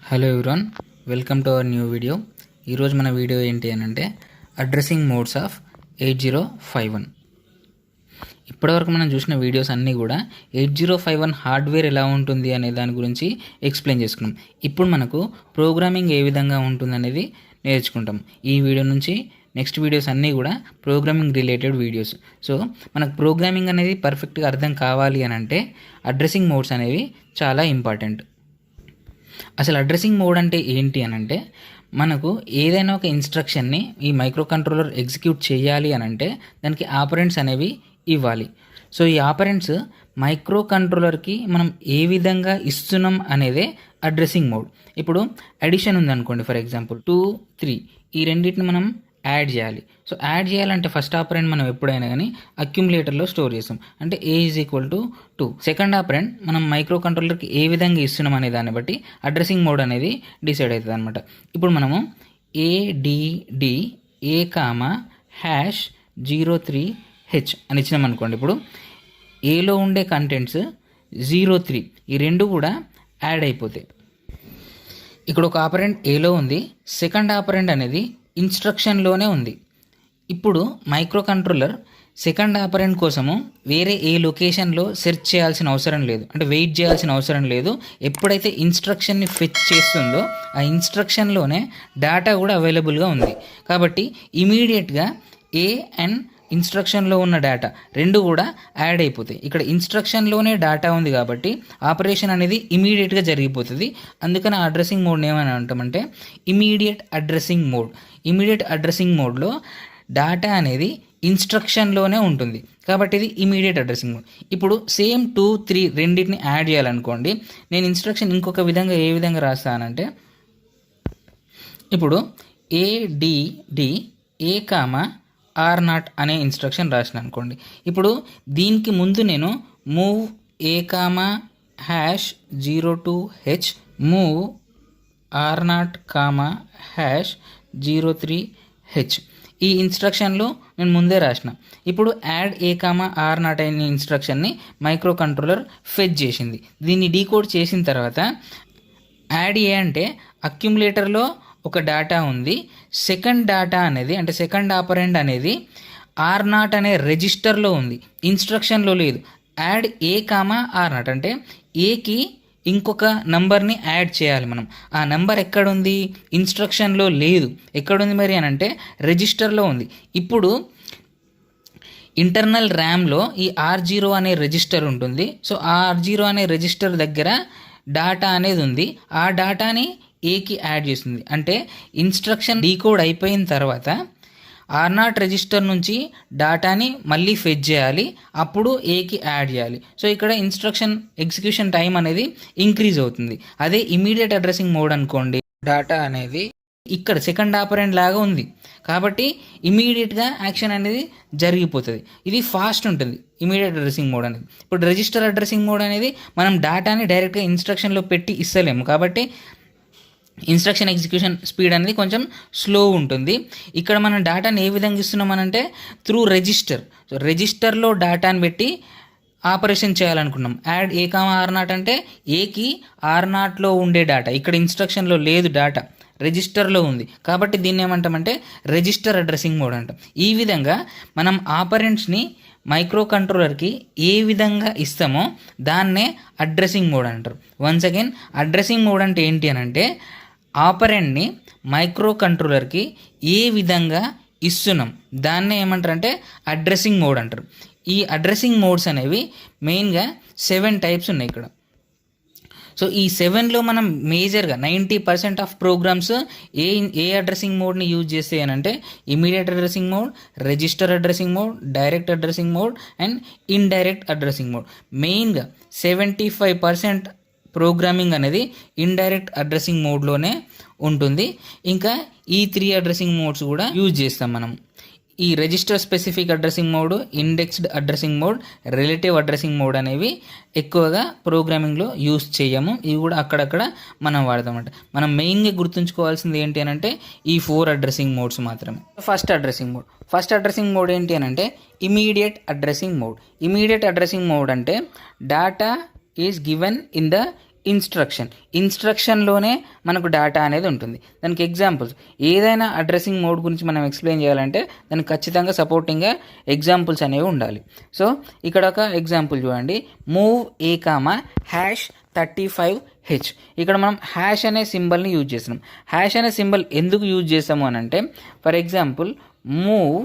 Hello everyone, welcome to our new video. ఈరోజు మన video ఏంటి అని అంటే అడ్రసింగ్ మోడ్స్ ఆఫ్ 8051. ఇప్పటివరకు మనం చూసిన వీడియోస్ అన్నీ కూడా 8051 హార్డ్వేర్ ఎలా ఉంటుంది అనే దాని గురించి ఎక్స్ప్లెయిన్ చేసుకున్నాం. ఇప్పుడు మనకు ప్రోగ్రామింగ్ ఏ విధంగా ఉంటుంది అనేది నేర్చుకుంటాం. ఈ వీడియో నుంచి నెక్స్ట్ వీడియోస్ అన్నీ కూడా ప్రోగ్రామింగ్ రిలేటెడ్ వీడియోస్. సో మనకు ప్రోగ్రామింగ్ అనేది పర్ఫెక్ట్గా అర్థం కావాలి అని అంటే అడ్రసింగ్ మోడ్స్ అనేవి చాలా ఇంపార్టెంట్. అసలు అడ్రసింగ్ మోడ్ అంటే ఏంటి అని అంటే, మనకు ఏదైనా ఒక ఇన్స్ట్రక్షన్ని ఈ మైక్రో కంట్రోలర్ ఎగ్జిక్యూట్ చేయాలి అని అంటే దానికి ఆపరెంట్స్ అనేవి ఇవ్వాలి. సో ఈ ఆపరెంట్స్ మైక్రో కంట్రోలర్కి మనం ఏ విధంగా ఇస్తున్నాం అనేదే అడ్రసింగ్ మోడ్. ఇప్పుడు అడిషన్ ఉందనుకోండి, ఫర్ ఎగ్జాంపుల్ 2, 3 ఈ రెండింటిని మనం యాడ్ చేయాలి. సో యాడ్ చేయాలంటే ఫస్ట్ ఆపరెంట్ మనం ఎప్పుడైనా కానీ అక్యుములేటర్లో స్టోర్ చేస్తాం, అంటే A = 2. సెకండ్ ఆపరెంట్ మనం మైక్రో కంట్రోలర్కి ఏ విధంగా ఇస్తున్నాం అనే దాన్ని బట్టి అడ్రసింగ్ మోడ్ అనేది డిసైడ్ అవుతుంది అనమాట. ఇప్పుడు మనము ADD A,#03H అని ఇచ్చినాం అనుకోండి. ఇప్పుడు ఏలో ఉండే కంటెంట్స్ 03 ఈ రెండు కూడా యాడ్ అయిపోతాయి. ఇక్కడ ఒక ఆపరెంట్ ఏలో ఉంది, సెకండ్ ఆపరెంట్ అనేది ఇన్స్ట్రక్షన్లోనే ఉంది. ఇప్పుడు మైక్రో కంట్రోలర్ సెకండ్ ఆపరెంట్ కోసము వేరే ఏ లొకేషన్లో సెర్చ్ చేయాల్సిన అవసరం లేదు, అంటే వెయిట్ చేయాల్సిన అవసరం లేదు. ఎప్పుడైతే ఇన్స్ట్రక్షన్ని ఫెచ్ చేస్తుందో ఆ ఇన్స్ట్రక్షన్లోనే డేటా కూడా అవైలబుల్గా ఉంది. కాబట్టి ఇమీడియట్గా ఏ అండ్ ఇన్స్ట్రక్షన్లో ఉన్న డేటా రెండు కూడా యాడ్ అయిపోతాయి. ఇక్కడ ఇన్స్ట్రక్షన్లోనే డేటా ఉంది కాబట్టి ఆపరేషన్ అనేది ఇమీడియట్గా జరిగిపోతుంది. అందుకని అడ్రసింగ్ మోడ్ని ఏమని అంటామంటే immediate addressing mode. Immediate addressing మోడ్లో డేటా అనేది ఇన్స్ట్రక్షన్లోనే ఉంటుంది కాబట్టి ఇది ఇమీడియట్ అడ్రసింగ్ మోడ్. ఇప్పుడు సేమ్ 2, 3 రెండింటిని యాడ్ చేయాలనుకోండి, నేను ఇన్స్ట్రక్షన్ ఇంకొక విధంగా ఏ విధంగా రాస్తానంటే, ఇప్పుడు ADD A,R0 అనే ఇన్స్ట్రక్షన్ రాసిన అనుకోండి. ఇప్పుడు దీనికి ముందు నేను మూవ్ A,#02H మూవ్ R0,#03H ఈ ఇన్స్ట్రక్షన్లో నేను ముందే రాసిన. ఇప్పుడు యాడ్ A,R0 అనే ఇన్స్ట్రక్షన్ని మైక్రో కంట్రోలర్ ఫెచ్ చేసింది. దీన్ని డీకోడ్ చేసిన తర్వాత యాడ్ ఏ అంటే అక్యుములేటర్లో ఒక డేటా ఉంది, సెకండ్ డేటా అనేది అంటే సెకండ్ ఆపరెంట్ అనేది R0 అనే రిజిస్టర్లో ఉంది, ఇన్స్ట్రక్షన్లో లేదు. యాడ్ A,R0 అంటే ఏకి ఇంకొక నంబర్ని యాడ్ చేయాలి మనం. ఆ నెంబర్ ఎక్కడుంది? ఇన్స్ట్రక్షన్లో లేదు. ఎక్కడుంది మరి అని అంటే రిజిస్టర్లో ఉంది. ఇప్పుడు ఇంటర్నల్ ర్యామ్లో ఈ R0 అనే రిజిస్టర్ ఉంటుంది. సో ఆ R0 అనే రిజిస్టర్ దగ్గర డేటా అనేది ఉంది. ఆ డేటాని ఏకి యాడ్ చేస్తుంది. అంటే ఇన్స్ట్రక్షన్ డీకోడ్ అయిపోయిన తర్వాత R0 రిజిస్టర్ నుంచి డేటాని మళ్ళీ ఫెచ్ చేయాలి, అప్పుడు ఏకి యాడ్ చేయాలి. సో ఇక్కడ ఇన్స్ట్రక్షన్ ఎగ్జిక్యూషన్ టైం అనేది ఇంక్రీజ్ అవుతుంది. అదే ఇమీడియట్ అడ్రసింగ్ మోడ్ అనుకోండి, డేటా అనేది ఇక్కడ సెకండ్ ఆపరెంట్ లాగా ఉంది కాబట్టి ఇమీడియట్గా యాక్షన్ అనేది జరిగిపోతుంది. ఇది ఫాస్ట్ ఉంటుంది ఇమీడియట్ అడ్రసింగ్ మోడ్ అనేది. ఇప్పుడు రిజిస్టర్ అడ్రసింగ్ మోడ్ అనేది మనం డేటాని డైరెక్ట్గా ఇన్స్ట్రక్షన్లో పెట్టి ఇస్తలేము కాబట్టి ఇన్స్ట్రక్షన్ ఎగ్జిక్యూషన్ స్పీడ్ అనేది కొంచెం స్లో ఉంటుంది. ఇక్కడ మనం డేటాని ఏ విధంగా ఇస్తున్నామనంటే త్రూ రిజిస్టర్. సో రిజిస్టర్లో డేటాని పెట్టి ఆపరేషన్ చేయాలనుకున్నాం. యాడ్ A,R0 అంటే ఏకి R0లో ఉండే డేటా ఇక్కడ ఇన్స్ట్రక్షన్లో లేదు, డేటా రిజిస్టర్లో ఉంది కాబట్టి దీన్ని ఏమంటామంటే రిజిస్టర్ అడ్రసింగ్ మోడ్ అంటాం. ఈ విధంగా మనం ఆపరెంట్స్ని మైక్రో కంట్రోలర్కి ఏ విధంగా ఇస్తామో దాన్నే అడ్రసింగ్ మోడ్ అంటారు. వన్స్ అగైన్ అడ్రసింగ్ మోడ్ అంటే ఏంటి అని అంటే ఆపరెంట్ని మైక్రో కంట్రోలర్కి ఏ విధంగా ఇస్తున్నాం దాన్నే ఏమంటారు అంటే అడ్రసింగ్ మోడ్ అంటారు. ఈ అడ్రసింగ్ మోడ్స్ అనేవి మెయిన్గా 7 టైప్స్ ఉన్నాయి ఇక్కడ. సో ఈ 7లో మనం మేజర్గా 90% ఆఫ్ ప్రోగ్రామ్స్ ఏ అడ్రసింగ్ మోడ్ని యూజ్ చేస్తాయి అని అంటే immediate addressing mode, register addressing mode, direct addressing mode and indirect addressing mode. మెయిన్గా 75% ప్రోగ్రామింగ్ అనేది ఇండైరెక్ట్ అడ్రసింగ్ మోడ్లోనే ఉంటుంది. ఇంకా ఈ 3 అడ్రసింగ్ మోడ్స్ కూడా యూజ్ చేస్తాం మనం. ఈ register specific addressing mode, indexed addressing mode, relative addressing mode అనేవి ఎక్కువగా ప్రోగ్రామింగ్లో యూజ్ చేయము. ఇవి కూడా అక్కడక్కడ మనం వాడతామంట. మనం మెయిన్గా గుర్తుంచుకోవాల్సింది ఏంటి అని అంటే ఈ 4 అడ్రసింగ్ మోడ్స్ మాత్రమే. ఫస్ట్ అడ్రసింగ్ మోడ్ ఏంటి అని అంటే immediate addressing mode. Immediate addressing mode అంటే data is given in the ఇన్స్ట్రక్షన్లోనే మనకు డేటా అనేది ఉంటుంది. దానికి ఎగ్జాంపుల్స్, ఏదైనా అడ్రసింగ్ మోడ్ గురించి మనం ఎక్స్ప్లెయిన్ చేయాలంటే దానికి ఖచ్చితంగా సపోర్టింగ్గా ఎగ్జాంపుల్స్ అనేవి ఉండాలి. సో ఇక్కడ ఒక ఎగ్జాంపుల్ చూడండి, మూవ్ ఏ కామా #35H. ఇక్కడ మనం హ్యాష్ అనే సింబల్ని యూజ్ చేస్తున్నాం. హ్యాష్ అనే సింబల్ ఎందుకు యూజ్ చేస్తాము అని అంటే, for example move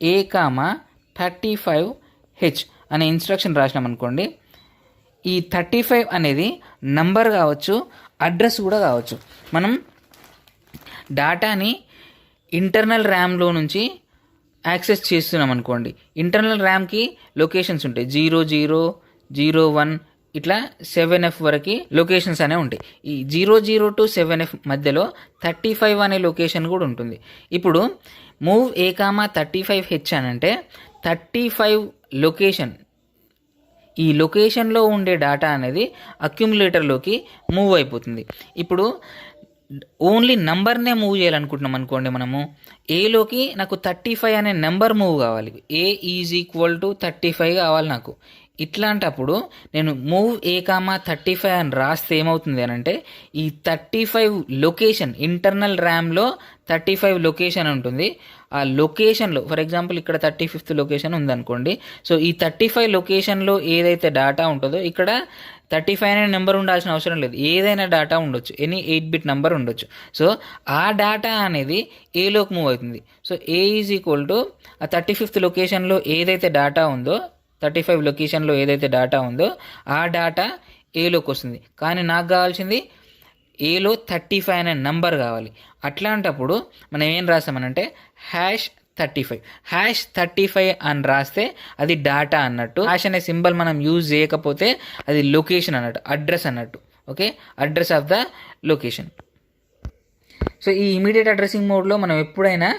A comma 35H అనే ఇన్స్ట్రక్షన్ రాసినాం అనుకోండి, ఈ 35 అనేది నంబర్ కావచ్చు, అడ్రస్ కూడా కావచ్చు. మనం డేటాని ఇంటర్నల్ ర్యామ్లో నుంచి యాక్సెస్ చేస్తున్నాం అనుకోండి, ఇంటర్నల్ ర్యామ్కి లొకేషన్స్ ఉంటాయి, 00, 01 ఇట్లా 7F వరకు లొకేషన్స్ అనేవి ఉంటాయి. ఈ 00 to 7F మధ్యలో 35 అనే లొకేషన్ కూడా ఉంటుంది. ఇప్పుడు మూవ్ ఏ కామా 35H అని అంటే 35 లొకేషన్, ఈ లొకేషన్లో ఉండే డేటా అనేది అక్యుములేటర్లోకి మూవ్ అయిపోతుంది. ఇప్పుడు ఓన్లీ నంబర్నే మూవ్ చేయాలనుకుంటున్నాం అనుకోండి, మనము ఏలోకి నాకు 35 అనే నెంబర్ మూవ్ కావాలి, A = 35 కావాలి నాకు. ఇట్లాంటప్పుడు నేను మూవ్ ఏ కామా 35 అని రాస్తే ఏమవుతుంది అని అంటే, ఈ 35 లొకేషన్ ఇంటర్నల్ ర్యామ్లో 35 లొకేషన్ ఉంటుంది. ఆ లొకేషన్లో ఫర్ ఎగ్జాంపుల్ ఇక్కడ 35th లొకేషన్ ఉందనుకోండి, సో ఈ 35 లొకేషన్లో ఏదైతే డేటా ఉంటుందో ఇక్కడ 35 అనే నెంబర్ ఉండాల్సిన అవసరం లేదు, ఏదైనా డేటా ఉండొచ్చు, ఎనీ 8-bit నెంబర్ ఉండొచ్చు. సో ఆ డేటా అనేది ఏలోకి మూవ్ అవుతుంది. సో A = ఆ 35th లొకేషన్లో ఏదైతే డేటా ఉందో, 35 లొకేషన్లో ఏదైతే డేటా ఉందో ఆ డేటా ఏలోకి వస్తుంది. కానీ నాకు కావాల్సింది ఏలో 35 అనే నంబర్ కావాలి. అట్లాంటప్పుడు మనం ఏం రాస్తామనంటే #35 అని రాస్తే అది డేటా అన్నట్టు. హ్యాష్ అనే సింబల్ మనం యూజ్ చేయకపోతే అది లొకేషన్ అన్నట్టు, అడ్రస్ అన్నట్టు. Okay, address of the location. So ఈ ఇమీడియట్ అడ్రసింగ్ మోడ్లో మనం ఎప్పుడైనా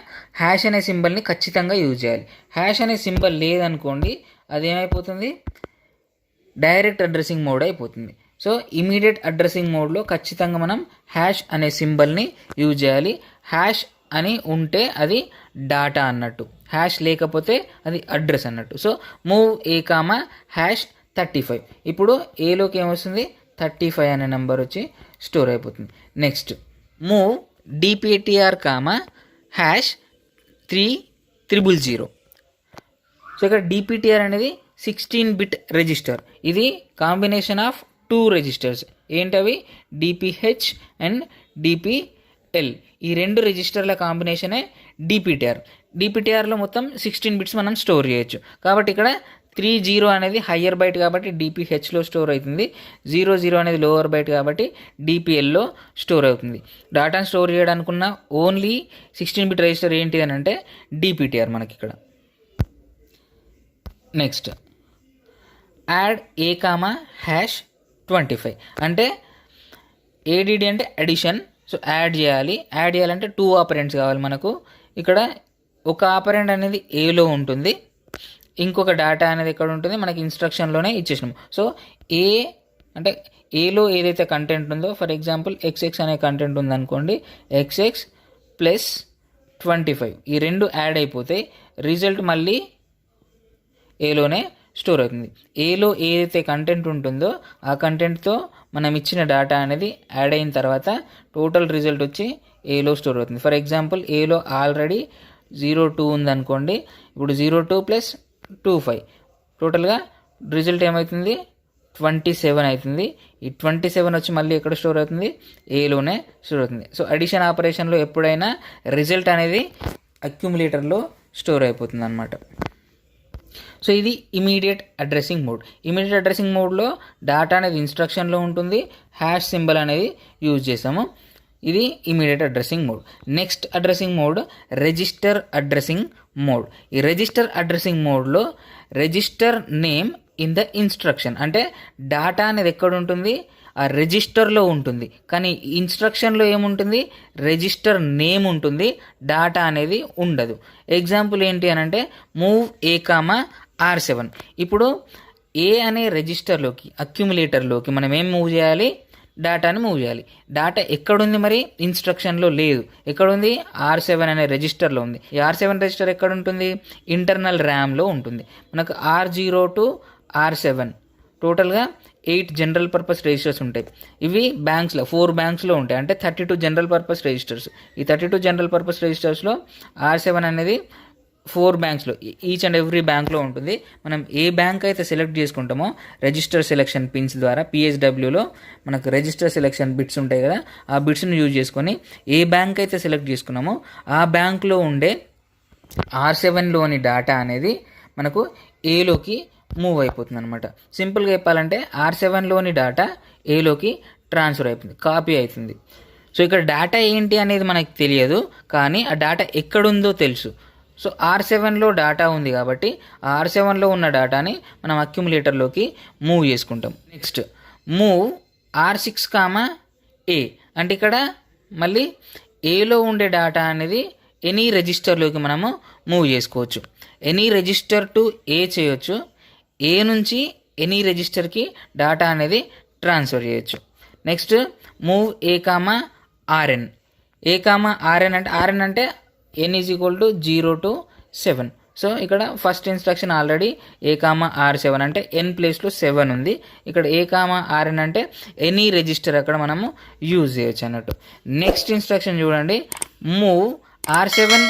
హ్యాష్ అనే సింబల్ని ఖచ్చితంగా యూజ్ చేయాలి. హ్యాష్ అనే సింబల్ లేదనుకోండి, అదేమైపోతుంది, డైరెక్ట్ అడ్రసింగ్ మోడ్ అయిపోతుంది. సో ఇమీడియట్ అడ్రసింగ్ మోడ్లో ఖచ్చితంగా మనం హ్యాష్ అనే సింబల్ని యూజ్ చేయాలి. హ్యాష్ అని ఉంటే అది డాటా అన్నట్టు, హ్యాష్ లేకపోతే అది అడ్రస్ అన్నట్టు. సో మూవ్ ఏ కామా #35, ఇప్పుడు ఏలోకి ఏమొస్తుంది, 35 అనే నెంబర్ వచ్చి స్టోర్ అయిపోతుంది. Next move DPTR comma #3000. So ఇక్కడ DPTR అనేది 16-bit రిజిస్టర్. ఇది కాంబినేషన్ ఆఫ్ 2 రిజిస్టర్స్. ఏంటవి, DPH అండ్ DPL. ఈ 2 రిజిస్టర్ల కాంబినేషనే DPTRలో మొత్తం 16 bits మనం స్టోర్ చేయొచ్చు. కాబట్టి ఇక్కడ 30 అనేది హయ్యర్ బైట్ కాబట్టి DPHలో స్టోర్ అవుతుంది, 00 అనేది లోవర్ బైట్ కాబట్టి DPLలో స్టోర్ అవుతుంది. డేటాను స్టోర్ చేయడానికున్న ఓన్లీ 16-bit రిజిస్టర్ ఏంటి అని అంటే DPTR మనకి ఇక్కడ. నెక్స్ట్ యాడ్ ఏ కామా #25 అంటే ADD అంటే అడిషన్. సో యాడ్ చేయాలంటే 2 ఆపరెంట్స్ కావాలి మనకు. ఇక్కడ ఒక ఆపరెంట్ అనేది ఏలో ఉంటుంది, ఇంకొక డేటా అనేది ఎక్కడ ఉంటుంది, మనకి ఇన్స్ట్రక్షన్లోనే ఇచ్చేసినాము. సో ఏ అంటే ఏలో ఏదైతే కంటెంట్ ఉందో, ఫర్ ఎగ్జాంపుల్ XX అనే కంటెంట్ ఉందనుకోండి, XX + 25 ఈ 2 యాడ్ అయిపోతాయి, రిజల్ట్ మళ్ళీ ఏలోనే స్టోర్ అవుతుంది. ఏలో ఏదైతే కంటెంట్ ఉంటుందో ఆ కంటెంట్తో మనం ఇచ్చిన డేటా అనేది యాడ్ అయిన తర్వాత టోటల్ రిజల్ట్ వచ్చి ఏలో స్టోర్ అవుతుంది. ఫర్ ఎగ్జాంపుల్ ఏలో ఆల్రెడీ 02 ఉందనుకోండి, ఇప్పుడు 02 + 25 టోటల్గా రిజల్ట్ ఏమవుతుంది, 27 అవుతుంది. ఈ 27 వచ్చి మళ్ళీ ఎక్కడ స్టోర్ అవుతుంది, ఏలోనే స్టోర్ అవుతుంది. సో అడిషన్ ఆపరేషన్లో ఎప్పుడైనా రిజల్ట్ అనేది అక్యుములేటర్లో స్టోర్ అయిపోతుంది అన్నమాట. సో ఇది immediate addressing mode. Immediate addressing మోడ్లో డేటా అనేది ఇన్స్ట్రక్షన్లో ఉంటుంది, హ్యాష్ సింబల్ అనేది యూజ్ చేసాము. ఇది immediate addressing mode. Next addressing mode register addressing mode. ఈ రిజిస్టర్ అడ్రసింగ్ మోడ్లో register name in the instruction అంటే డేటా అనేది ఎక్కడ ఉంటుంది, ఆ రిజిస్టర్లో ఉంటుంది. కానీ ఇన్స్ట్రక్షన్లో ఏముంటుంది, రిజిస్టర్ నేమ్ ఉంటుంది, డేటా అనేది ఉండదు. ఎగ్జాంపుల్ ఏంటి అని అంటే మూవ్ ఏ కామా R7. ఇప్పుడు ఏ అనే రిజిస్టర్లోకి అక్యుములేటర్లోకి మనం ఏం మూవ్ చేయాలి, డేటాని మూవ్ చేయాలి. డేటా ఎక్కడుంది మరి, ఇన్స్ట్రక్షన్లో లేదు. ఎక్కడుంది, R7 అనే రిజిస్టర్లో ఉంది. ఈ R7 రిజిస్టర్ ఎక్కడ ఉంటుంది, ఇంటర్నల్ ర్యామ్లో ఉంటుంది. మనకు R0 to R7 టోటల్గా 8 జనరల్ పర్పస్ రిజిస్టర్స్ ఉంటాయి. ఇవి బ్యాంక్స్లో 4 బ్యాంక్స్లో ఉంటాయి. అంటే 32 జనరల్ పర్పస్ రిజిస్టర్స్. ఈ 32 జనరల్ పర్పస్ రిజిస్టర్స్లో R7 అనేది 4 బ్యాంక్స్లో ఈచ్ అండ్ ఎవ్రీ బ్యాంక్లో ఉంటుంది. మనం ఏ బ్యాంక్ అయితే సెలెక్ట్ చేసుకుంటామో రిజిస్టర్ సెలెక్షన్ పిన్స్ ద్వారా PSWలో మనకు రిజిస్టర్ సెలెక్షన్ బిట్స్ ఉంటాయి కదా, ఆ బిట్స్ని యూజ్ చేసుకొని ఏ బ్యాంక్ అయితే సెలెక్ట్ చేసుకున్నామో ఆ బ్యాంక్లో ఉండే R7లోని డేటా అనేది మనకు ఏలోకి మూవ్ అయిపోతుంది అనమాట. సింపుల్గా చెప్పాలంటే R7లోని డేటా ఏలోకి ట్రాన్స్ఫర్ అయిపోతుంది, కాపీ అవుతుంది. సో ఇక్కడ డేటా ఏంటి అనేది మనకు తెలియదు, కానీ ఆ డేటా ఎక్కడుందో తెలుసు. సో R7లో డేటా ఉంది కాబట్టి ఆ R7లో ఉన్న డేటాని మనం అక్యుములేటర్లోకి మూవ్ చేసుకుంటాం. నెక్స్ట్ మూవ్ R6, A అంటే ఇక్కడ మళ్ళీ ఏలో ఉండే డేటా అనేది ఎనీ రిజిస్టర్లోకి మనము మూవ్ చేసుకోవచ్చు. ఎనీ రిజిస్టర్ టు ఏ చేయొచ్చు, ఏ నుంచి ఎనీ రిజిస్టర్కి డేటా అనేది ట్రాన్స్ఫర్ చేయొచ్చు. నెక్స్ట్ మూవ్ A, RN అంటే RN అంటే n is equal to 0 to 7. So ఇక్కడ first instruction already A, R7 అంటే n ప్లేస్లో 7 ఉంది. ఇక్కడ A, RN అంటే ఎనీ రిజిస్టర్ అక్కడ మనము యూజ్ చేయొచ్చు అన్నట్టు. నెక్స్ట్ ఇన్స్ట్రక్షన్ చూడండి, మూవ్ R7,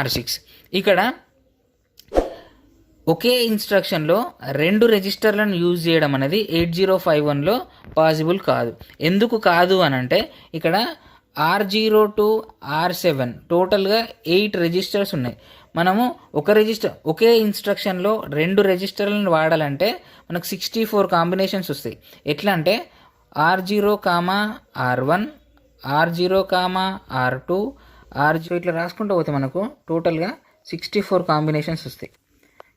R6. ఇక్కడ ఒకే ఇన్స్ట్రక్షన్లో 2 రిజిస్టర్లను యూజ్ చేయడం అనేది 8051లో పాసిబుల్ కాదు. ఎందుకు కాదు అని అంటే ఇక్కడ R0 to R7 టోటల్గా 8 రిజిస్టర్స్ ఉన్నాయి. మనము ఒకే ఇన్స్ట్రక్షన్లో 2 రిజిస్టర్లను వాడాలంటే మనకు 64 కాంబినేషన్స్ వస్తాయి. ఎట్లా అంటే R0, R1, R0, R2, R0 ఇట్లా రాసుకుంటూ పోతే మనకు టోటల్గా 64 కాంబినేషన్స్ వస్తాయి.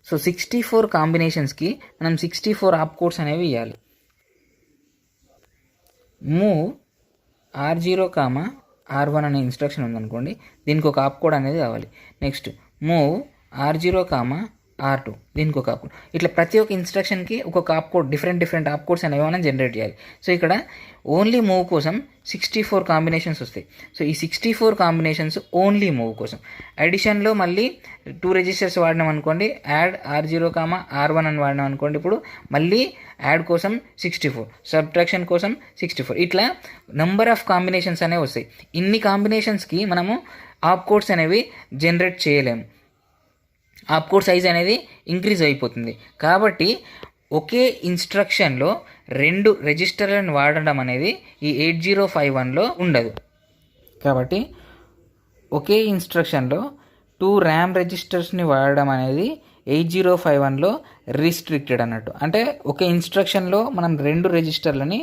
సో 64 కాంబినేషన్స్కి మనం 64 ఆప్ కోడ్స్ అనేవి ఇవ్వాలి. మూవ్ R0, R1 అనే ఇన్స్ట్రక్షన్ ఉందనుకోండి, దీనికి ఒక ఆప్ కోడ్ అనేది కావాలి. నెక్స్ట్ మూవ్ R0, R2 దీనికి ఒక ఆప్ కోడ్. ఇట్లా ప్రతి ఒక్క ఇన్స్ట్రక్షన్కి ఒక్కొక్క ఆప్ కోడ్, డిఫరెంట్ ఆప్ కోడ్స్ అనేవి మనం జనరేట్ చేయాలి. సో ఇక్కడ ఓన్లీ మూవ్ కోసం 64 కాంబినేషన్స్ వస్తాయి. సో ఈ 64 కాంబినేషన్స్ ఓన్లీ మూవ్ కోసం. అడిషన్లో మళ్ళీ 2 రిజిస్టర్స్ వాడినాం అనుకోండి, యాడ్ R0, R1 అని వాడినాం అనుకోండి, ఇప్పుడు మళ్ళీ యాడ్ కోసం 64, సబ్ట్రాక్షన్ కోసం 64, ఇట్లా నెంబర్ ఆఫ్ కాంబినేషన్స్ అనేవి వస్తాయి. ఇన్ని కాంబినేషన్స్కి మనము ఆప్ కోడ్స్ అనేవి జనరేట్ చేయలేము. ఆప్ కోడ్ సైజ్ అనేది ఇంక్రీజ్ అయిపోతుంది. కాబట్టి ఒకే ఇన్స్ట్రక్షన్లో 2 రిజిస్టర్లను వాడడం అనేది ఈ 8051లో ఉండదు. కాబట్టి ఒకే ఇన్స్ట్రక్షన్లో 2 ర్యామ్ రిజిస్టర్స్ని వాడడం అనేది 8051లో రిస్ట్రిక్టెడ్ అన్నట్టు. అంటే ఒకే ఇన్స్ట్రక్షన్లో మనం 2 రిజిస్టర్లని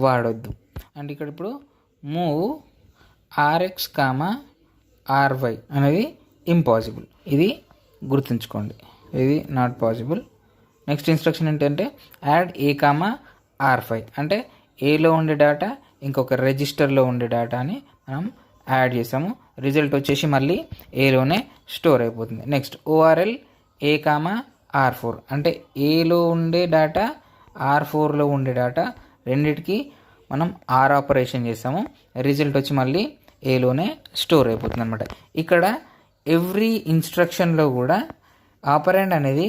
వాడొద్దు. అంటే ఇక్కడ ఇప్పుడు మూవ్ RX, RY అనేది ఇంపాసిబుల్, ఇది గుర్తుంచుకోండి, ఇది నాట్ పాసిబుల్. నెక్స్ట్ ఇన్స్ట్రక్షన్ ఏంటంటే యాడ్ A, R5 అంటే ఏలో ఉండే డేటా ఇంకొక రిజిస్టర్లో ఉండే డేటాని మనం యాడ్ చేసాము, రిజల్ట్ వచ్చేసి మళ్ళీ ఏలోనే స్టోర్ అయిపోతుంది. నెక్స్ట్ ORL A, R4 అంటే ఏలో ఉండే డేటా R4లో ఉండే డేటా రెండిటికి మనం ఆర్ ఆపరేషన్ చేస్తాము, రిజల్ట్ వచ్చి మళ్ళీ ఏలోనే స్టోర్ అయిపోతుంది అనమాట. ఇక్కడ ఎవ్రీ ఇన్స్ట్రక్షన్లో కూడా ఆపరెండ్ అనేది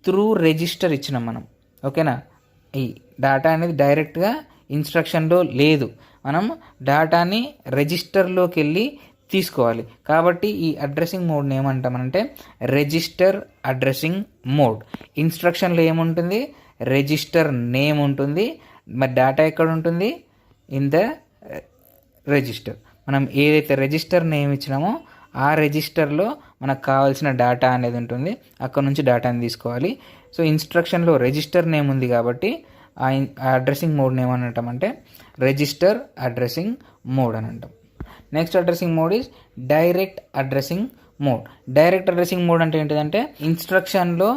త్రూ రిజిస్టర్ ఇచ్చినాం మనం, ఓకేనా. ఈ డేటా అనేది డైరెక్ట్గా ఇన్స్ట్రక్షన్లో లేదు, మనం డేటాని రిజిస్టర్లోకి వెళ్ళి తీసుకోవాలి. కాబట్టి ఈ అడ్రసింగ్ మోడ్ని ఏమంటామనంటే రిజిస్టర్ అడ్రసింగ్ మోడ్. ఇన్స్ట్రక్షన్లో ఏముంటుంది, రిజిస్టర్ నేమ్ ఉంటుంది, మరి డేటా ఎక్కడ ఉంటుంది, ఇన్ ద రిజిస్టర్. మనం ఏదైతే రిజిస్టర్ నేమ్ ఇచ్చినామో ఆ రిజిస్టర్లో మనకు కావాల్సిన డేటా అనేది ఉంటుంది, అక్కడ నుంచి డేటాని తీసుకోవాలి. సో ఇన్స్ట్రక్షన్లో రిజిస్టర్ నేమ్ ఉంది కాబట్టి ఆ అడ్రసింగ్ మోడ్ని ఏమని అంటామంటే రిజిస్టర్ అడ్రసింగ్ మోడ్ అని అంటాం. Next addressing mode is direct addressing mode. Direct addressing mode అంటే ఏంటిదంటే ఇన్స్ట్రక్షన్లో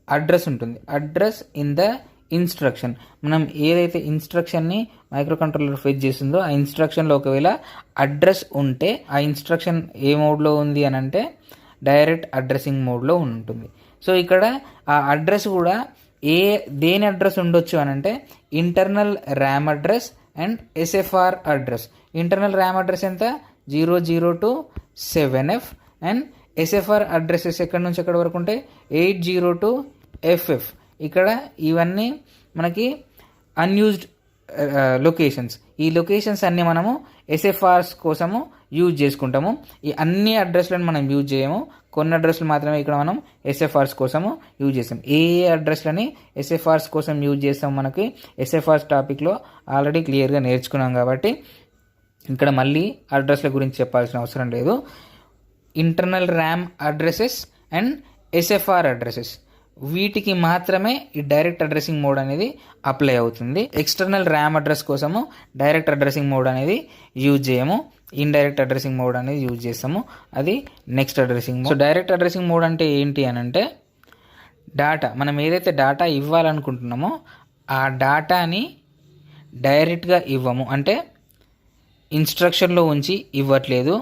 అడ్రస్ ఉంటుంది, అడ్రస్ ఇన్ ద ఇన్స్ట్రక్షన్. మనం ఏదైతే ఇన్స్ట్రక్షన్ని మైక్రో కంట్రోలర్ ఫెచ్ చేస్తుందో ఆ ఇన్స్ట్రక్షన్లో ఒకవేళ అడ్రస్ ఉంటే ఆ ఇన్స్ట్రక్షన్ ఏ మోడ్లో ఉంది అని అంటే డైరెక్ట్ అడ్రసింగ్ మోడ్లో ఉంటుంది. సో ఇక్కడ ఆ అడ్రస్ కూడా దేని అడ్రస్ ఉండొచ్చు అని అంటే internal RAM address and SFR address. Internal RAM address ఎంత 00 to 7F and SFR addresses ఎక్కడి నుంచి ఎక్కడి వరకు ఉంటాయి 80 to FF. ఇక్కడ ఇవన్నీ మనకి అన్యూజ్డ్ లొకేషన్స్. ఈ లొకేషన్స్ అన్నీ మనము ఎస్ఎఫ్ఆర్స్ కోసము యూజ్ చేసుకుంటాము. ఈ అన్ని అడ్రస్లను మనం యూజ్ చేయము, కొన్ని అడ్రస్లు మాత్రమే ఇక్కడ మనం ఎస్ఎఫ్ఆర్స్ కోసము యూజ్ చేస్తాం. ఏ అడ్రస్లని ఎస్ఎఫ్ఆర్స్ కోసం యూజ్ చేస్తాం మనకి ఎస్ఎఫ్ఆర్స్ టాపిక్లో ఆల్రెడీ క్లియర్గా నేర్చుకున్నాం కాబట్టి ఇక్కడ మళ్ళీ అడ్రస్ల గురించి చెప్పాల్సిన అవసరం లేదు. Internal RAM addresses and SFR addresses వీటికి మాత్రమే ఈ డైరెక్ట్ అడ్రసింగ్ మోడ్ అనేది అప్లై అవుతుంది. ఎక్స్టర్నల్ ర్యామ్ అడ్రస్ కోసము డైరెక్ట్ అడ్రసింగ్ మోడ్ అనేది యూజ్ చేయము, ఇండైరెక్ట్ అడ్రసింగ్ మోడ్ అనేది యూజ్ చేస్తాము. అది next addressing mode. So direct addressing mode అంటే ఏంటి అని అంటే డాటా, మనం ఏదైతే డాటా ఇవ్వాలనుకుంటున్నామో ఆ డాటాని డైరెక్ట్గా ఇవ్వము. అంటే ఇన్స్ట్రక్షన్లో ఉంచి ఇవ్వట్లేదు,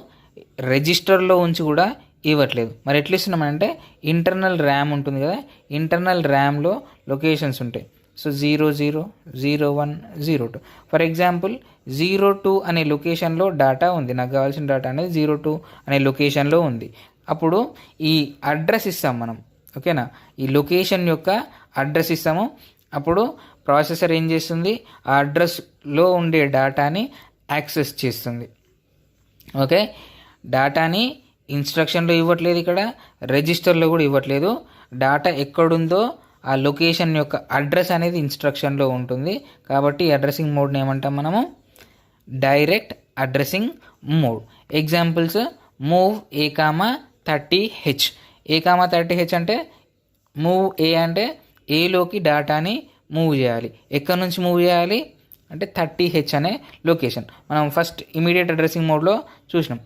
రిజిస్టర్లో ఉంచి కూడా ఇవ్వట్లేదు. మరి ఎట్లా ఇస్తున్నామంటే ఇంటర్నల్ ర్యామ్ ఉంటుంది కదా, ఇంటర్నల్ ర్యామ్లో లొకేషన్స్ ఉంటాయి. సో 00, 01, 02. ఫర్ ఎగ్జాంపుల్ 02 అనే లొకేషన్లో డాటా ఉంది, నాకు కావాల్సిన డాటా అనేది 02 అనే లొకేషన్లో ఉంది. అప్పుడు ఈ అడ్రస్ ఇస్తాం మనం, ఓకేనా, ఈ లొకేషన్ యొక్క అడ్రస్ ఇస్తాము. అప్పుడు ప్రాసెసర్ ఏం చేస్తుంది, ఆ అడ్రస్లో ఉండే డాటాని యాక్సెస్ చేస్తుంది. ఓకే, డాటాని ఇన్స్ట్రక్షన్లో ఇవ్వట్లేదు, ఇక్కడ రిజిస్టర్లో కూడా ఇవ్వట్లేదు. డాటా ఎక్కడుందో ఆ లొకేషన్ యొక్క అడ్రస్ అనేది ఇన్స్ట్రక్షన్లో ఉంటుంది. కాబట్టి అడ్రసింగ్ మోడ్ని ఏమంటాం మనము, direct addressing mode. Examples move A,30H. A,30H అంటే మూవ్ ఏ అంటే ఏలోకి డాటాని మూవ్ చేయాలి. ఎక్కడి నుంచి మూవ్ చేయాలి అంటే 30H అనే లొకేషన్. మనం ఫస్ట్ ఇమీడియట్ అడ్రసింగ్ మోడ్లో చూసినాం.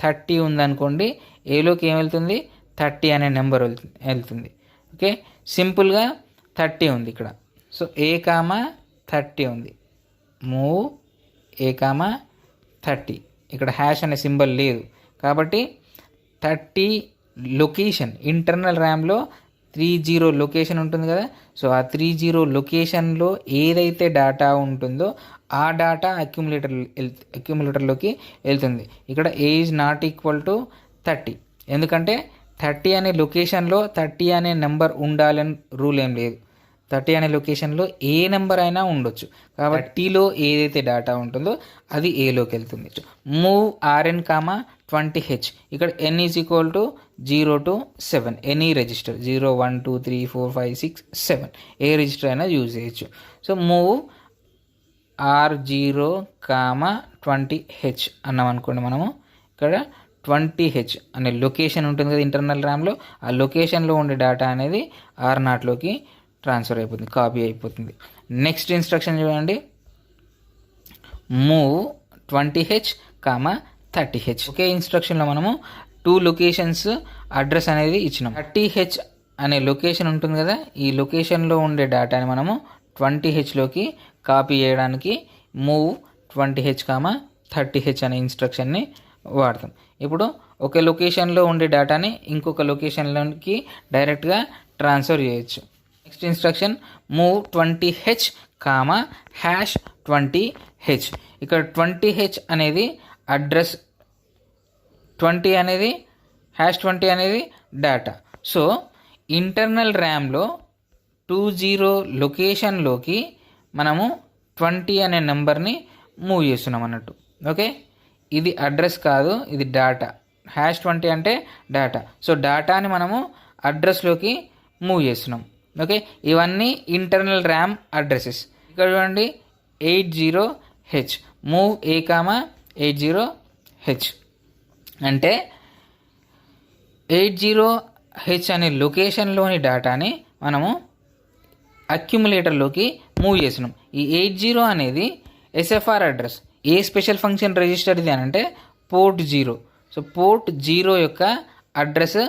#30 ఉందనుకోండి, ఏలోకి ఏం వెళ్తుంది, 30 అనే నెంబర్ వెళ్తుంది. ఓకే, సింపుల్గా 30 ఉంది ఇక్కడ. సో A,30 ఉంది, మూవ్ A,30. ఇక్కడ హ్యాష్ అనే సింబల్ లేదు కాబట్టి 30 లొకేషన్, ఇంటర్నల్ ర్యామ్లో 30 లొకేషన్ ఉంటుంది కదా. సో ఆ 30 లొకేషన్లో ఏదైతే డాటా ఉంటుందో ఆ డాటా అక్యుములేటర్లోకి వెళ్తుంది. ఇక్కడ A is not equal to 30, ఎందుకంటే 30 అనే లొకేషన్లో 30 అనే నెంబర్ ఉండాలని రూల్ ఏం లేదు. 30 అనే లొకేషన్లో ఏ నెంబర్ అయినా ఉండొచ్చు. కాబట్టి టీలో ఏదైతే డాటా ఉంటుందో అది ఏలోకి వెళ్తుంది. Move RN, 20H. ఇక్కడ N is equal to 0 to 7, any register 0, 1, 2, 3, 4, 5, 6, 7 A register అయినా యూజ్ చేయొచ్చు. సో మూవ్ R0, 20H అన్నాం అనుకోండి, మనము ఇక్కడ 20H అనే లొకేషన్ ఉంటుంది కదా ఇంటర్నల్ ర్యామ్లో, ఆ లొకేషన్లో ఉండే డేటా అనేది R0లోకి ట్రాన్స్ఫర్ అయిపోతుంది, కాపీ అయిపోతుంది. నెక్స్ట్ ఇన్స్ట్రక్షన్ చూడండి, మూవ్ 20H, 30H. ఒకే ఇన్స్ట్రక్షన్లో మనము 2 లొకేషన్స్ అడ్రస్ అనేది ఇచ్చినాం. 30H అనే లొకేషన్ ఉంటుంది కదా, ఈ లొకేషన్లో ఉండే డేటాని మనము 20Hలోకి కాపీ చేయడానికి మూవ్ 20H, 30H అనే ఇన్స్ట్రక్షన్ని వాడతాం. ఇప్పుడు ఒక లొకేషన్లో ఉండే డేటాని ఇంకొక లొకేషన్లోకి డైరెక్ట్గా ట్రాన్స్ఫర్ చేయొచ్చు. Next instruction move 20H, #20H. ఇక్కడ 20H అనేది అడ్రస్, 20 అనేది #20 అనేది డేటా. సో ఇంటర్నల్ ర్యామ్లో 20 లొకేషన్లోకి మనము 20 అనే నెంబర్ని మూవ్ చేస్తున్నాం అన్నట్టు. ఓకే, ఇది అడ్రస్ కాదు, ఇది డేటా. #20 అంటే డేటా. సో డేటాని మనము అడ్రస్లోకి మూవ్ చేస్తున్నాం. ఓకే, ఇవన్నీ ఇంటర్నల్ ర్యామ్ అడ్రసెస్. ఇక్కడ చూడండి 80H, మూవ్ A,80H అంటే 80H అనే లొకేషన్లోని డేటాని మనము అక్యుములేటర్లోకి మూవ్ చేస్తున్నాం. ఈ 80 అనేది ఎస్ఎఫ్ఆర్ అడ్రస్. ఏ స్పెషల్ ఫంక్షన్ రిజిస్టర్ ఇది అని అంటే పోర్ట్ 0. సో పోర్ట్ 0 యొక్క అడ్రస్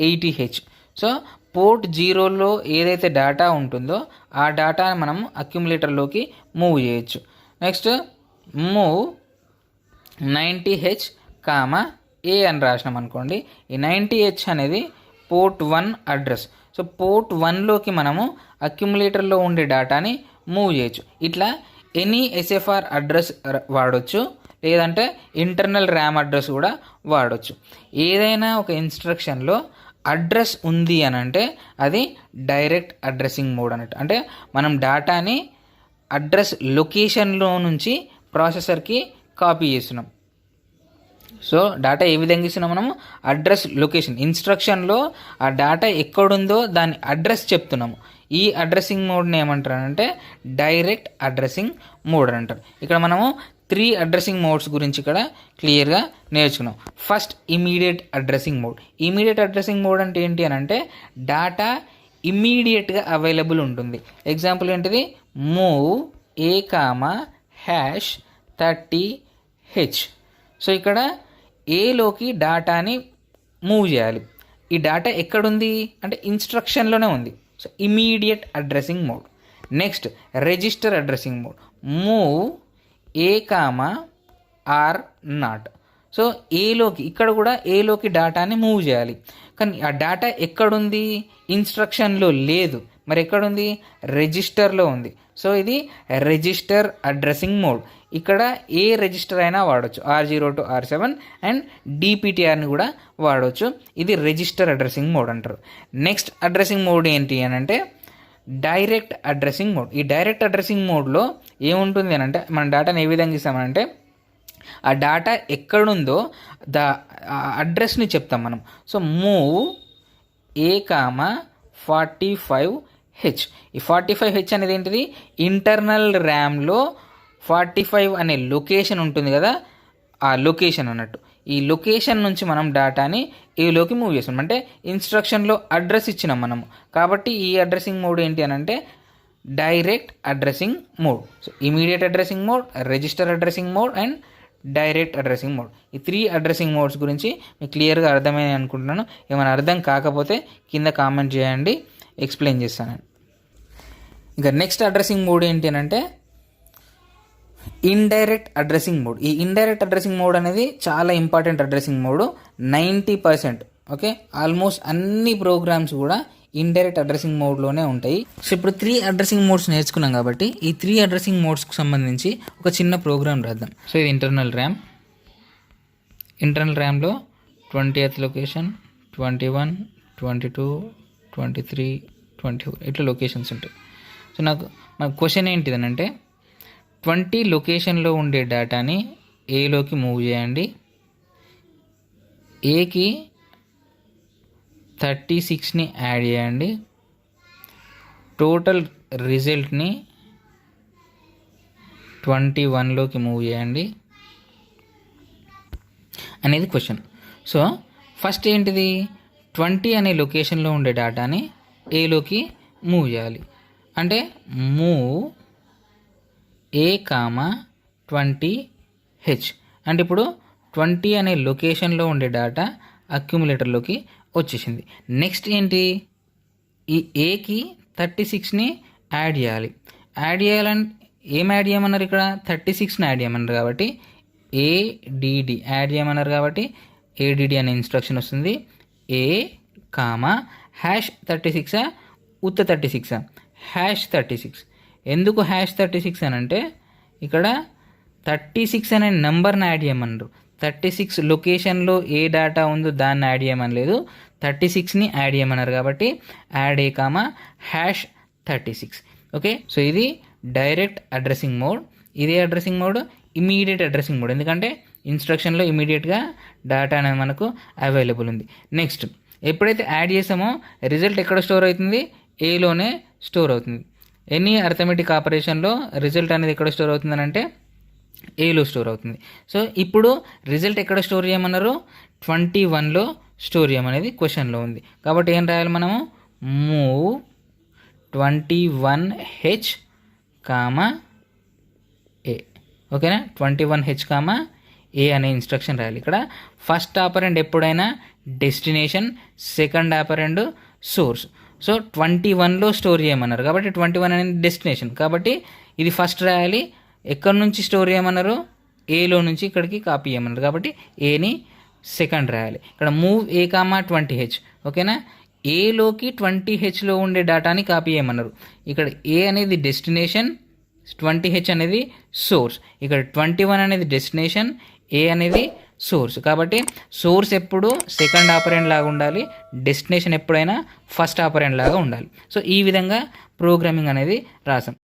80H. సో పోర్ట్ 0లో ఏదైతే డేటా ఉంటుందో ఆ డేటాని మనం అక్యుములేటర్లోకి మూవ్ చేయొచ్చు. నెక్స్ట్ మూవ్ 90H, A అని రాసినాం అనుకోండి, ఈ 90H అనేది పోర్ట్ 1 అడ్రస్. సో పోర్ట్ 1లోకి మనము అక్యుములేటర్లో ఉండే డేటాని మూవ్ చేయొచ్చు. ఇట్లా ఎనీ ఎస్ఎఫ్ఆర్ అడ్రస్ వాడొచ్చు, లేదంటే ఇంటర్నల్ ర్యామ్ అడ్రస్ కూడా వాడొచ్చు. ఏదైనా ఒక ఇన్స్ట్రక్షన్లో అడ్రస్ ఉంది అని అంటే అది డైరెక్ట్ అడ్రసింగ్ మోడ్ అన్నట్టు. అంటే మనం డేటాని అడ్రస్ లొకేషన్లో నుంచి ప్రాసెసర్కి కాపీ చేస్తున్నాం. సో డేటా ఏ విధంగా ఇస్తున్నాం మనము, అడ్రస్ లొకేషన్ ఇన్స్ట్రక్షన్లో ఆ డేటా ఎక్కడుందో దాని అడ్రస్ చెప్తున్నాము. ఈ అడ్రసింగ్ మోడ్ని ఏమంటారంటే డైరెక్ట్ అడ్రసింగ్ మోడ్ అని అంటారు. ఇక్కడ మనము 3 అడ్రసింగ్ మోడ్స్ గురించి ఇక్కడ క్లియర్గా నేర్చుకున్నాం. First immediate addressing mode. Immediate addressing mode అంటే ఏంటి అని అంటే డేటా ఇమ్మీడియట్గా అవైలబుల్ ఉంటుంది. ఎగ్జాంపుల్ ఏంటిది, మూవ్ A,30H. సో ఇక్కడ ఏలోకి డేటాని మూవ్ చేయాలి. ఈ డేటా ఎక్కడుంది అంటే ఇన్స్ట్రక్షన్లోనే ఉంది. So immediate addressing mode. Next register addressing mode. Move A,R0. So ఏలోకి ఇక్కడ కూడా ఏలోకి డేటాని మూవ్ చేయాలి. కానీ ఆ డేటా ఎక్కడుంది, ఇన్స్ట్రక్షన్లో లేదు, మరి ఎక్కడుంది, రిజిస్టర్లో ఉంది. సో ఇది రిజిస్టర్ అడ్రసింగ్ మోడ్. ఇక్కడ ఏ రిజిస్టర్ అయినా వాడవచ్చు, R0 to R7 అండ్ DPTRని కూడా వాడవచ్చు. ఇది రిజిస్టర్ అడ్రసింగ్ మోడ్ అంటారు. నెక్స్ట్ అడ్రసింగ్ మోడ్ ఏంటి అని అంటే డైరెక్ట్ అడ్రసింగ్ మోడ్. ఈ డైరెక్ట్ అడ్రసింగ్ మోడ్లో ఏముంటుంది అని అంటే మన డేటాని ఏ విధంగా ఇస్తామనంటే ఆ డేటా ఎక్కడుందో అడ్రస్ని చెప్తాం మనం. So move A,45H. ఈ 45H అనేది ఏంటిది, ఇంటర్నల్ ర్యామ్లో 45 అనే లొకేషన్ ఉంటుంది కదా, ఆ లొకేషన్ అన్నట్టు. ఈ లొకేషన్ నుంచి మనం డేటాని ఏలోకి మూవ్ చేస్తాం. అంటే ఇన్స్ట్రక్షన్లో అడ్రస్ ఇచ్చినాం మనము, కాబట్టి ఈ అడ్రసింగ్ మోడ్ ఏంటి అని అంటే direct addressing mode. So immediate addressing mode, register addressing mode and direct addressing mode. ఈ 3 అడ్రసింగ్ మోడ్స్ గురించి మీకు క్లియర్గా అర్థమైంది అనుకుంటున్నాను. ఏమైనా అర్థం కాకపోతే కింద కామెంట్ చేయండి, ఎక్స్ప్లెయిన్ చేస్తాను. ఇంకా నెక్స్ట్ అడ్రసింగ్ మోడ్ ఏంటి అని అంటే ఇండైరెక్ట్ అడ్రసింగ్ మోడ్. ఈ ఇండైరెక్ట్ అడ్రసింగ్ మోడ్ అనేది చాలా important addressing mode. 90% okay, almost అన్ని ప్రోగ్రామ్స్ కూడా ఇండైరెక్ట్ అడ్రసింగ్ మోడ్లోనే ఉంటాయి. సో ఇప్పుడు 3 అడ్రసింగ్ మోడ్స్ నేర్చుకున్నాం కాబట్టి ఈ 3 అడ్రసింగ్ మోడ్స్కి సంబంధించి ఒక చిన్న ప్రోగ్రామ్ రాద్దాం. సో ఇది ఇంటర్నల్ ర్యామ్లో 20th లొకేషన్, 21, 22, 23, 24 ఇట్లా లొకేషన్స్ ఉంటాయి. సో మన క్వశ్చన్ ఏంటిదనంటే 20 లొకేషన్లో ఉండే డేటాని ఏలోకి మూవ్ చేయండి, ఏకి 36ని యాడ్ చేయండి, టోటల్ రిజల్ట్ని 21లోకి మూవ్ చేయండి అనేది క్వశ్చన్. సో ఫస్ట్ ఏంటిది, 20 అనే లొకేషన్లో ఉండే డేటాని ఏలోకి మూవ్ చేయాలి. అంటే మూవ్ A,20H. అంటే ఇప్పుడు 20 అనే లొకేషన్లో ఉండే డేటా అక్యుములేటర్లోకి వచ్చేసింది. నెక్స్ట్ ఏంటి, ఈ ఏకి 36ని యాడ్ చేయాలి. యాడ్ చేయాలంటే ఏం యాడ్ చేయమన్నారు, ఇక్కడ 36ని యాడ్ చేయమన్నారు కాబట్టి ADD యాడ్ చేయమన్నారు కాబట్టి ADD అనే ఇన్స్ట్రక్షన్ వస్తుంది. A,36 ఉత్త 36 #36. ఎందుకు #36 అని అంటే ఇక్కడ 36 అనే నెంబర్ని యాడ్ చేయమన్నారు. 36 లొకేషన్లో ఏ డేటా ఉందో దాన్ని యాడ్ చేయమని లేదు, 36ని యాడ్ చేయమన్నారు కాబట్టి యాడ్ A,#36. ఓకే, సో ఇది డైరెక్ట్ అడ్రసింగ్ మోడ్. ఇదే addressing mode immediate addressing mode, ఎందుకంటే ఇన్స్ట్రక్షన్లో ఇమీడియట్గా డేటా అనేది మనకు అవైలబుల్ ఉంది. నెక్స్ట్ ఎప్పుడైతే యాడ్ చేసామో రిజల్ట్ ఎక్కడ స్టోర్ అవుతుంది, ఏలోనే స్టోర్ అవుతుంది. ఎనీ అర్థమెటిక్ ఆపరేషన్లో రిజల్ట్ అనేది ఎక్కడ స్టోర్ అవుతుందని అంటే ఏలో స్టోర్ అవుతుంది. సో ఇప్పుడు రిజల్ట్ ఎక్కడ స్టోర్ చేయమన్నారు, 21లో స్టోర్ చేయమనేది క్వశ్చన్లో ఉంది. కాబట్టి ఏం రాయాలి మనము, మూవ్ 21H, A. ఓకేనా, 21H, A అనే ఇన్స్ట్రక్షన్ రాయాలి. ఇక్కడ ఫస్ట్ ఆపరెండ్ ఎప్పుడైనా destination, second operand source. So 21లో స్టోర్ చేయమన్నారు కాబట్టి 21 అనేది డెస్టినేషన్, కాబట్టి ఇది ఫస్ట్ రాయాలి. ఎక్కడి నుంచి స్టోర్ చేయమన్నారు, ఏలో నుంచి ఇక్కడికి కాపీ చేయమన్నారు కాబట్టి ఏని సెకండ్ రాయాలి. ఇక్కడ మూవ్ A,20H. ఓకేనా, ఏలోకి 20Hలో ఉండే డేటాని కాపీ చేయమన్నారు. ఇక్కడ ఏ అనేది డెస్టినేషన్, 20H అనేది సోర్స్. ఇక్కడ 21 అనేది డెస్టినేషన్, ఏ అనేది సోర్స్. కాబట్టి సోర్స్ ఎప్పుడు సెకండ్ ఆపరెంట్ లాగా ఉండాలి, డెస్టినేషన్ ఎప్పుడైనా ఫస్ట్ ఆపరెంట్ లాగా ఉండాలి. సో ఈ విధంగా ప్రోగ్రామింగ్ అనేది రాసాం.